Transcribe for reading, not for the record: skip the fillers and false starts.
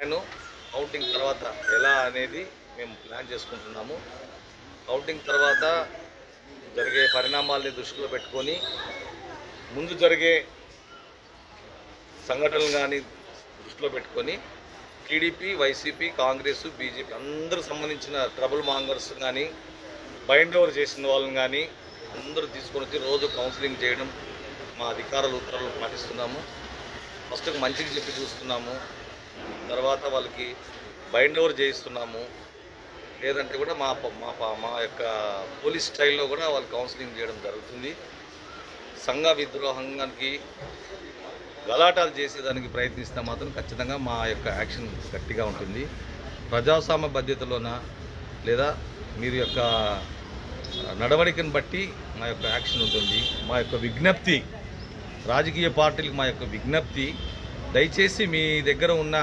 Counting తర్వాత ఎలా అనేది మేము ప్లాన్ చేసుకుంటున్నాము. కౌంటింగ్ తర్వాత జరిగే పరిణామాల్ని దృష్టిలో పెట్టుకొని ముందు జరిగే సంఘటనలు కానీ దృష్టిలో పెట్టుకొని టీడీపీ, వైసీపీ, కాంగ్రెస్, బీజేపీ అందరూ సంబంధించిన ట్రబుల్ మాంగర్స్ కానీ బైండ్ ఓవర్ చేసిన వాళ్ళని కానీ అందరూ తీసుకొని వచ్చి రోజు కౌన్సిలింగ్ చేయడం మా అధికారులు ఉత్తర్వులు పాటిస్తున్నాము. ఫస్ట్ మంచిగా చెప్పి చూస్తున్నాము, తర్వాత వాళ్ళకి బైండ్ ఓవర్ చేయిస్తున్నాము. లేదంటే కూడా మా మా యొక్క పోలీస్ స్టైల్లో కూడా వాళ్ళు కౌన్సిలింగ్ చేయడం జరుగుతుంది. సంఘ విద్రోహానికి గలాటాలు చేసేదానికి ప్రయత్నిస్తే మాత్రం ఖచ్చితంగా మా యొక్క యాక్షన్ గట్టిగా ఉంటుంది. ప్రజాస్వామ్య బాధ్యతలోన లేదా మీరు యొక్క నడవడికను బట్టి మా యొక్క యాక్షన్ ఉంటుంది. మా యొక్క విజ్ఞప్తి రాజకీయ పార్టీలకు మా యొక్క విజ్ఞప్తి, దయచేసి మీ దగ్గర ఉన్న